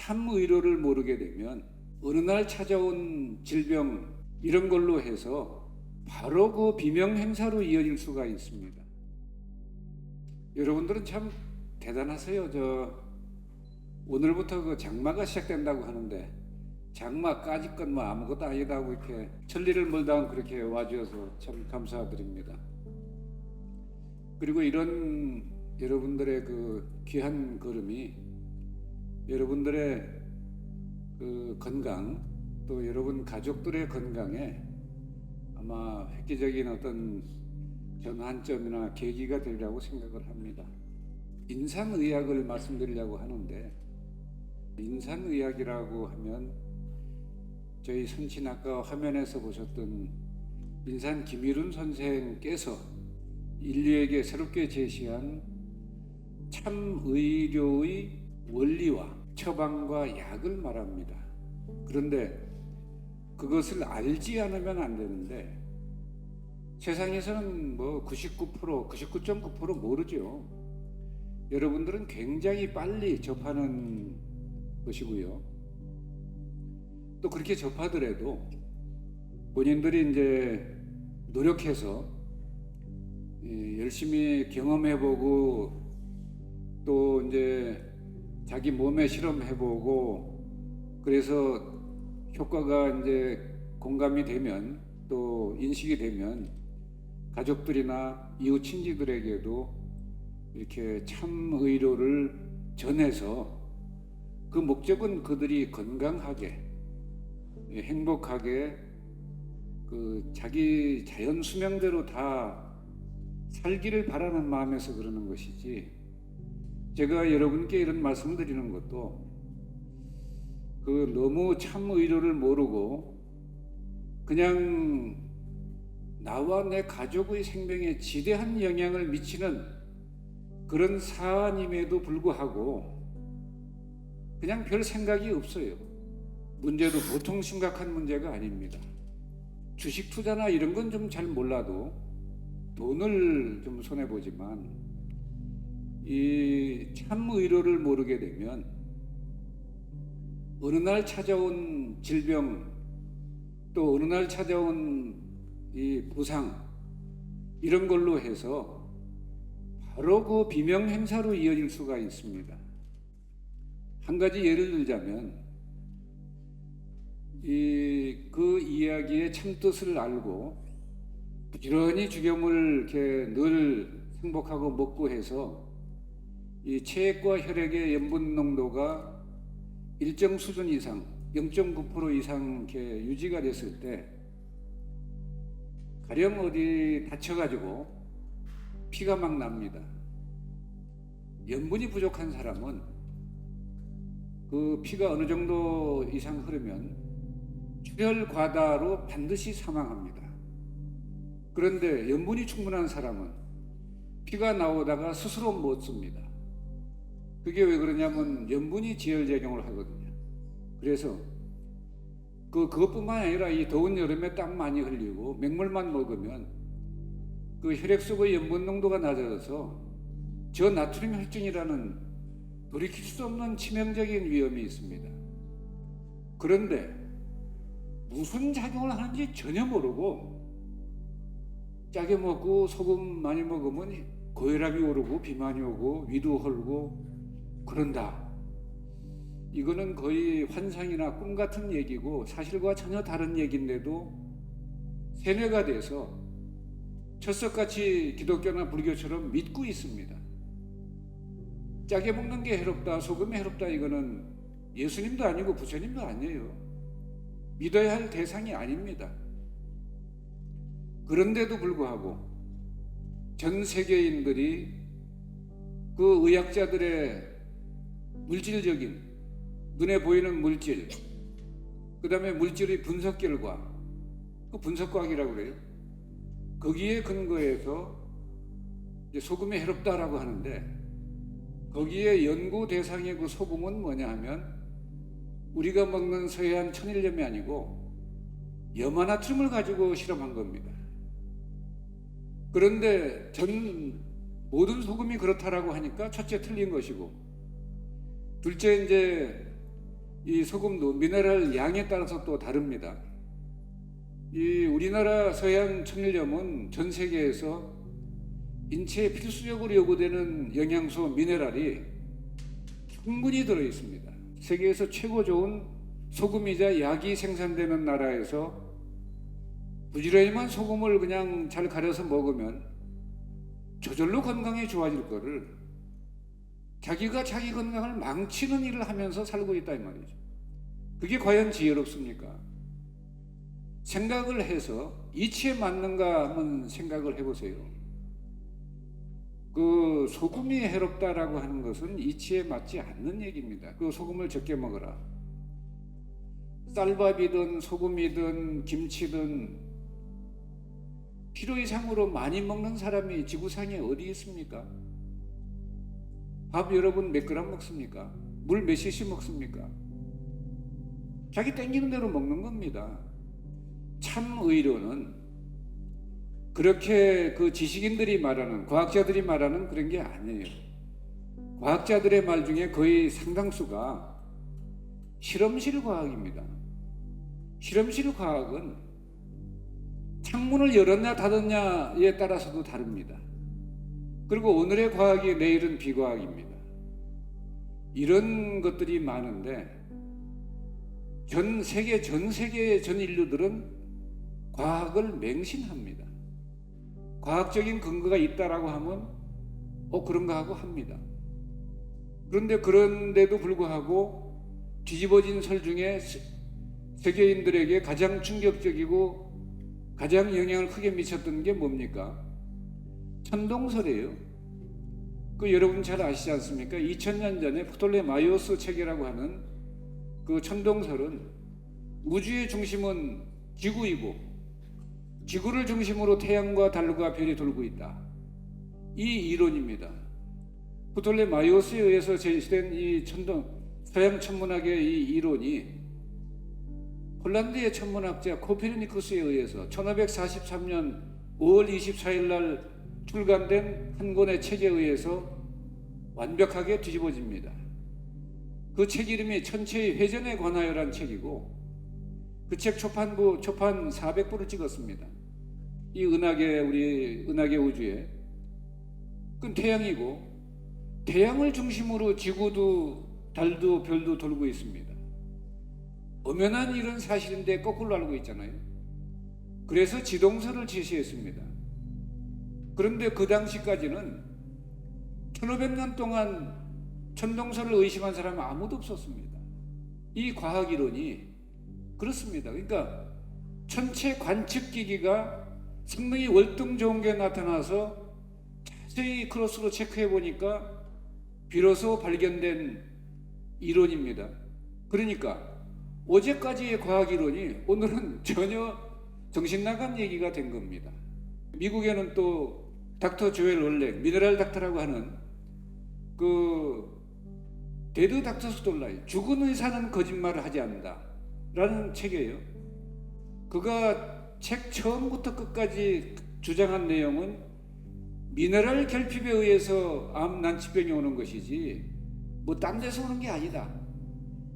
참 의료를 모르게 되면 어느 날 찾아온 질병 이런 걸로 해서 바로 그 비명 행사로 이어질 수가 있습니다. 여러분들은 참 대단하세요. 오늘부터 그 장마가 시작된다고 하는데 장마까짓 건 뭐 아무것도 아니다 하고 이렇게 천리를 멀다 그렇게 와주셔서 참 감사드립니다. 그리고 이런 여러분들의 그 귀한 걸음이 여러분들의 그 건강 또 여러분 가족들의 건강에 아마 획기적인 어떤 전환점이나 계기가 되리라고 생각을 합니다. 인산의학을 말씀드리려고 하는데, 인산의학이라고 하면 저희 선친 아까 화면에서 보셨던 인산 김일훈 선생께서 인류에게 새롭게 제시한 참의료의 원리와 처방과 약을 말합니다. 그런데 그것을 알지 않으면 안 되는데 세상에서는 뭐 99.9% 모르죠. 여러분들은 굉장히 빨리 접하는 것이고요. 또 그렇게 접하더라도 본인들이 이제 노력해서 열심히 경험해보고 또 이제 자기 몸에 실험해보고 그래서 효과가 이제 공감이 되면 또 인식이 되면 가족들이나 이웃 친지들에게도 이렇게 참 의료를 전해서 그 목적은 그들이 건강하게 행복하게 그 자기 자연 수명대로 다 살기를 바라는 마음에서 그러는 것이지, 제가 여러분께 이런 말씀 드리는 것도 그 너무 참 의료를 모르고 그냥 나와 내 가족의 생명에 지대한 영향을 미치는 그런 사안임에도 불구하고 그냥 별 생각이 없어요. 문제도 보통 심각한 문제가 아닙니다. 주식 투자나 이런 건 좀 잘 몰라도 돈을 좀 손해보지만 이 참 의료를 모르게 되면 어느 날 찾아온 질병 또 어느 날 찾아온 이 부상 이런 걸로 해서 바로 그 비명 행사로 이어질 수가 있습니다. 한 가지 예를 들자면 그 이야기의 참뜻을 알고 부지런히 죽염을 이렇게 늘 생복하고 먹고 해서 이 체액과 혈액의 염분 농도가 일정 수준 이상 0.9% 이상 이렇게 유지가 됐을 때 가령 어디 다쳐가지고 피가 막 납니다. 염분이 부족한 사람은 그 피가 어느 정도 이상 흐르면 출혈 과다로 반드시 사망합니다. 그런데 염분이 충분한 사람은 피가 나오다가 스스로 못 씁니다. 그게 왜 그러냐면 염분이 지혈작용을 하거든요. 그래서 그것뿐만 아니라 이 더운 여름에 땀 많이 흘리고 맹물만 먹으면 그 혈액 속의 염분 농도가 낮아져서 저나트륨 혈증이라는 돌이킬 수 없는 치명적인 위험이 있습니다. 그런데 무슨 작용을 하는지 전혀 모르고 짜게 먹고 소금 많이 먹으면 고혈압이 오르고 비만이 오고 위도 헐고 그런다. 이거는 거의 환상이나 꿈 같은 얘기고 사실과 전혀 다른 얘기인데도 세뇌가 돼서 철석같이 기독교나 불교처럼 믿고 있습니다. 짜게 먹는 게 해롭다, 소금이 해롭다, 이거는 예수님도 아니고 부처님도 아니에요. 믿어야 할 대상이 아닙니다. 그런데도 불구하고 전 세계인들이 그 의학자들의 물질적인 눈에 보이는 물질, 그 다음에 물질의 분석 결과, 그 분석과학이라고 그래요. 거기에 근거해서 이제 소금이 해롭다라고 하는데 거기에 연구 대상의 그 소금은 뭐냐 하면 우리가 먹는 서해안 천일염이 아니고 염화나트륨을 가지고 실험한 겁니다. 그런데 모든 소금이 그렇다라고 하니까 첫째 틀린 것이고, 둘째 이제 이 소금도 미네랄 양에 따라서 또 다릅니다. 이 우리나라 서해안 천일염은 전 세계에서 인체에 필수적으로 요구되는 영양소 미네랄이 충분히 들어 있습니다. 세계에서 최고 좋은 소금이자 약이 생산되는 나라에서 부지런히만 소금을 그냥 잘 가려서 먹으면 저절로 건강이 좋아질 거를 자기가 자기 건강을 망치는 일을 하면서 살고 있다 이 말이죠. 그게 과연 지혜롭습니까? 생각을 해서 이치에 맞는가 한번 생각을 해보세요. 그 소금이 해롭다라고 하는 것은 이치에 맞지 않는 얘기입니다. 그 소금을 적게 먹어라. 쌀밥이든 소금이든 김치든 필요 이상으로 많이 먹는 사람이 지구상에 어디 있습니까? 밥 여러분 몇 그램 먹습니까? 물 몇 cc 먹습니까? 자기 땡기는 대로 먹는 겁니다. 참 의료는 그렇게 그 지식인들이 말하는, 과학자들이 말하는 그런 게 아니에요. 과학자들의 말 중에 거의 상당수가 실험실 과학입니다. 실험실 과학은 창문을 열었냐 닫았냐에 따라서도 다릅니다. 그리고 오늘의 과학이 내일은 비과학입니다. 이런 것들이 많은데 전 세계의 전 인류들은 과학을 맹신합니다. 과학적인 근거가 있다라고 하면 그런가 하고 합니다. 그런데도 불구하고 뒤집어진 설 중에 세계인들에게 가장 충격적이고 가장 영향을 크게 미쳤던 게 뭡니까? 천동설이에요. 그 여러분 잘 아시지 않습니까? 2000년 전에 프톨레마이오스 체계라고 하는 그 천동설은 우주의 중심은 지구이고 지구를 중심으로 태양과 달과 별이 돌고 있다. 이 이론입니다. 프톨레마이오스에 의해서 제시된 이 서양 천문학의 이 이론이 홀란드의 천문학자 코페르니쿠스에 의해서 1543년 5월 24일 날 출간된 한 권의 책에 의해서 완벽하게 뒤집어집니다. 그 책 이름이 천체의 회전에 관하여란 책이고 그 책 초판 400부를 찍었습니다. 이 우리 은하계 우주에 그건 태양이고 태양을 중심으로 지구도 달도 별도 돌고 있습니다. 엄연한 이런 사실인데 거꾸로 알고 있잖아요. 그래서 지동설을 제시했습니다. 그런데 그 당시까지는 1500년 동안 천동설을 의심한 사람은 아무도 없었습니다. 이 과학 이론이 그렇습니다. 그러니까 천체 관측기기가 성능이 월등 좋은 게 나타나서 자세히 크로스로 체크해 보니까 비로소 발견된 이론입니다. 그러니까 어제까지의 과학 이론이 오늘은 전혀 정신 나간 얘기가 된 겁니다. 미국에는 또 닥터 조엘 월렉, 미네랄 닥터라고 하는 그 데드 닥터스 돌라이, 죽은 의사는 거짓말을 하지 않는다 라는 책이에요. 그가 책 처음부터 끝까지 주장한 내용은 미네랄 결핍에 의해서 암 난치병이 오는 것이지 뭐 딴 데서 오는 게 아니다.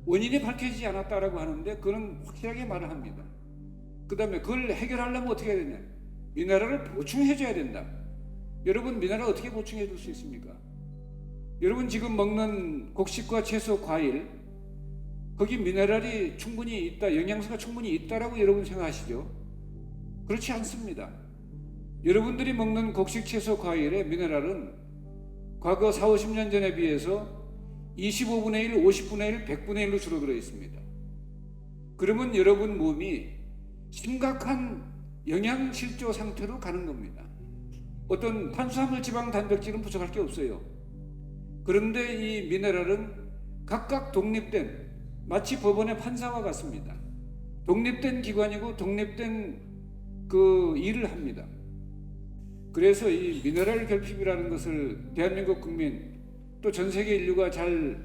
원인이 밝혀지지 않았다라고 하는데 그는 확실하게 말을 합니다. 그 다음에 그걸 해결하려면 어떻게 해야 되냐? 미네랄을 보충해줘야 된다. 여러분 미네랄 어떻게 보충해 줄 수 있습니까? 여러분 지금 먹는 곡식과 채소, 과일 거기 미네랄이 충분히 있다, 영양소가 충분히 있다라고 여러분 생각하시죠? 그렇지 않습니다. 여러분들이 먹는 곡식, 채소, 과일의 미네랄은 과거 40-50년 전에 비해서 25분의 1, 50분의 1, 100분의 1로 줄어들어 있습니다. 그러면 여러분 몸이 심각한 영양실조 상태로 가는 겁니다. 어떤 탄수화물, 지방, 단백질은 부족할 게 없어요. 그런데 이 미네랄은 각각 독립된, 마치 법원의 판사와 같습니다. 독립된 기관이고 독립된 그 일을 합니다. 그래서 이 미네랄 결핍이라는 것을 대한민국 국민 또 전 세계 인류가 잘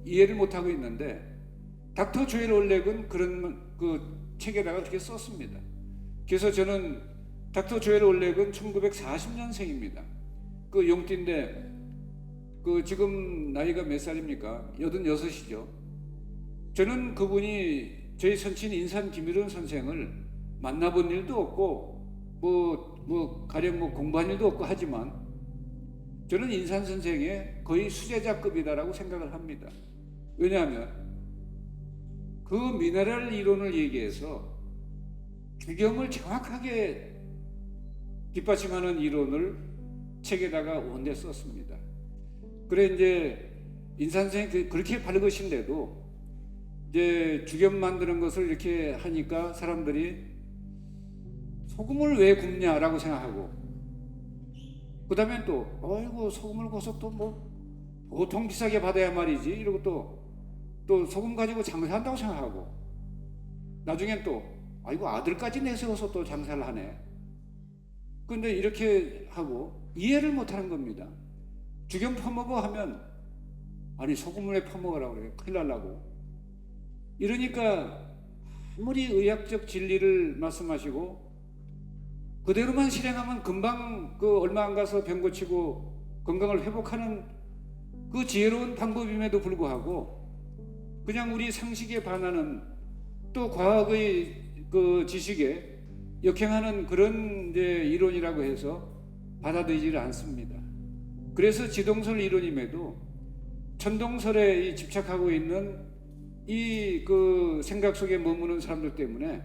이해를 못하고 있는데 닥터 조엘 월렉은 그런 그 책에다가 그렇게 썼습니다. 그래서 저는 닥터 조엘 월렉은 1940년생입니다. 그 용띠인데 그 지금 나이가 몇 살입니까? 86이죠. 저는 그분이 저희 선친 인산 김일원 선생을 만나본 일도 없고 가령 공부한 일도 없고 하지만 저는 인산 선생의 거의 수제자급이다라고 생각을 합니다. 왜냐하면 그 미네랄 이론을 얘기해서 주경을 정확하게 뒷받침하는 이론을 책에다가 원내 썼습니다. 그래 이제 인산 선생이 그렇게 밝으신데도 이제 주겸 만드는 것을 이렇게 하니까 사람들이 소금을 왜 굽냐라고 생각하고, 그 다음에 또 어이구 소금을 구워서 또 보통 비싸게 받아야 말이지 이러고 또 소금 가지고 장사한다고 생각하고, 나중엔 또 아이고 아들까지 내세워서 또 장사를 하네. 근데 이렇게 하고 이해를 못하는 겁니다. 주겸 퍼먹어 하면 아니 소금을 왜 퍼먹으라고 그래, 큰일 날라고. 이러니까 아무리 의학적 진리를 말씀하시고 그대로만 실행하면 금방 얼마 안 가서 병 고치고 건강을 회복하는 그 지혜로운 방법임에도 불구하고 그냥 우리 상식에 반하는 또 과학의 그 지식에 역행하는 그런 이제 이론이라고 해서 받아들이지를 않습니다. 그래서 지동설 이론임에도 천동설에 집착하고 있는 이 그 생각 속에 머무는 사람들 때문에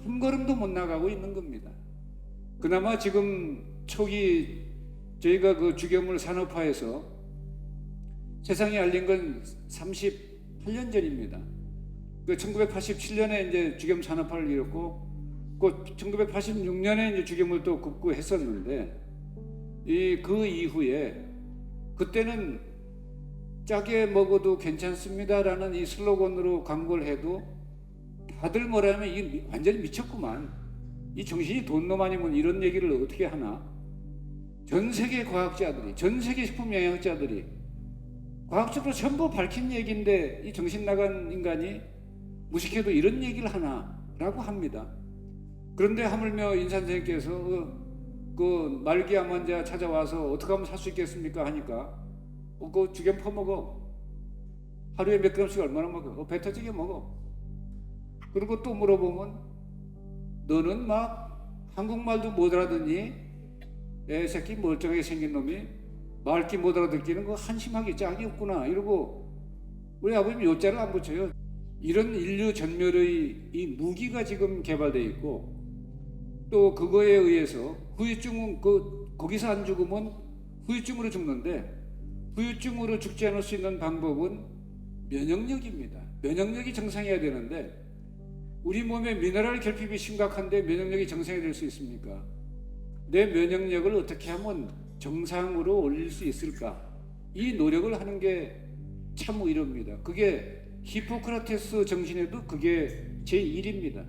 한 걸음도 못 나가고 있는 겁니다. 그나마 지금 초기 저희가 그 주겸을 산업화해서 세상에 알린 건 38년 전입니다. 그 1987년에 이제 주겸 산업화를 이뤘고, 그 1986년에 이제 주겸을 또 굽고 했었는데, 그 이후에 그때는 짜게 먹어도 괜찮습니다라는 이 슬로건으로 광고를 해도 다들 뭐라면 이게 완전히 미쳤구만, 이 정신이 돈놈 아니면 이런 얘기를 어떻게 하나. 전 세계 과학자들이, 전 세계 식품 영양학자들이 과학적으로 전부 밝힌 얘기인데 이 정신 나간 인간이 무식해도 이런 얘기를 하나라고 합니다. 그런데 하물며 인산 선생님께서 그 말기암 환자 찾아와서 어떻게 하면 살 수 있겠습니까 하니까 그 주겸 퍼먹어. 하루에 몇 그램씩 얼마나 먹어? 배 터지게 먹어. 그리고 또 물어보면 너는 막 한국말도 못 알아듣니? 애 새끼 멀쩡하게 생긴 놈이 말귀 못 알아듣기는 거 한심하게 짝이 없구나 이러고 우리 아버님 요자를 안 붙여요. 이런 인류 전멸의 이 무기가 지금 개발되어 있고, 또 그거에 의해서 후유증은 거기서 안 죽으면 후유증으로 죽는데, 후유증으로 죽지 않을 수 있는 방법은 면역력입니다. 면역력이 정상해야 되는데 우리 몸에 미네랄 결핍이 심각한데 면역력이 정상이 될 수 있습니까? 내 면역력을 어떻게 하면 정상으로 올릴 수 있을까? 이 노력을 하는 게 참 의료입니다. 그게 히포크라테스 정신에도 그게 제1입니다.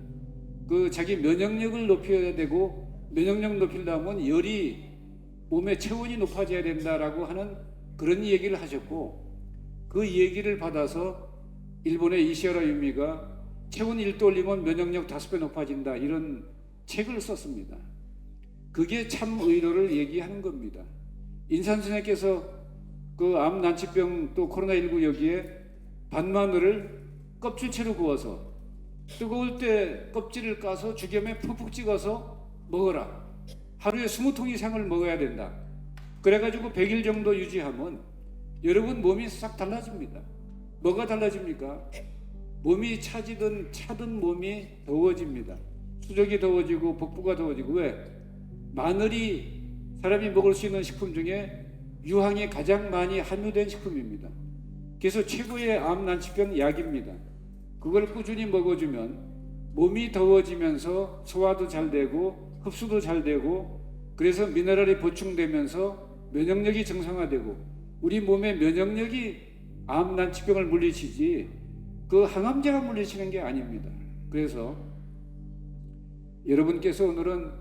그 자기 면역력을 높여야 되고, 면역력 높이려면 열이 몸의 체온이 높아져야 된다라고 하는 그런 얘기를 하셨고, 그 얘기를 받아서 일본의 이시하라 유미가 체온 1도 올리면 면역력 5배 높아진다 이런 책을 썼습니다. 그게 참 의료를 얘기하는 겁니다. 인산 선생님께서 그 암 난치병 또 코로나19 여기에 반마늘을 껍질채로 구워서 뜨거울 때 껍질을 까서 주겸에 푹푹 찍어서 먹어라. 하루에 20통 이상을 먹어야 된다. 그래가지고 100일 정도 유지하면 여러분 몸이 싹 달라집니다. 뭐가 달라집니까? 몸이 차든 몸이 더워집니다. 수족이 더워지고 복부가 더워지고. 왜? 마늘이 사람이 먹을 수 있는 식품 중에 유황이 가장 많이 함유된 식품입니다. 그래서 최고의 암 난치병 약입니다. 그걸 꾸준히 먹어주면 몸이 더워지면서 소화도 잘 되고 흡수도 잘 되고, 그래서 미네랄이 보충되면서 면역력이 정상화되고, 우리 몸의 면역력이 암 난치병을 물리치지 그 항암제가 물리치는 게 아닙니다. 그래서 여러분께서 오늘은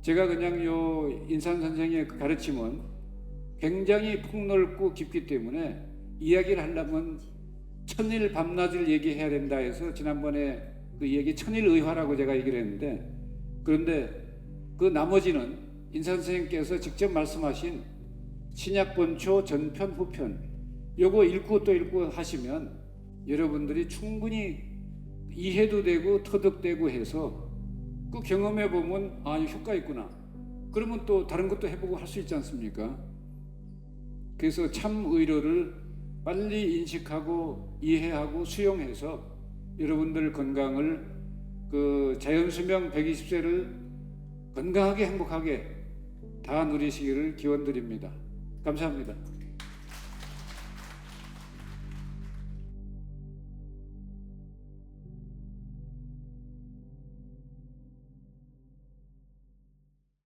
제가 그냥 요 인산 선생의 가르침은 굉장히 폭넓고 깊기 때문에 이야기를 하려면 천일 밤낮을 얘기해야 된다 해서 지난번에 그 얘기 천일의화라고 제가 얘기를 했는데, 그런데 그 나머지는 인산 선생님께서 직접 말씀하신 신약 본초 전편 후편 요거 읽고 또 읽고 하시면 여러분들이 충분히 이해도 되고 터득되고 해서 그 경험해 보면 아, 이 효과 있구나. 그러면 또 다른 것도 해보고 할 수 있지 않습니까? 그래서 참 의료를 빨리 인식하고 이해하고 수용해서 여러분들 건강을 그 자연수명 120세를 건강하게 행복하게 다 누리시기를 기원드립니다. 감사합니다.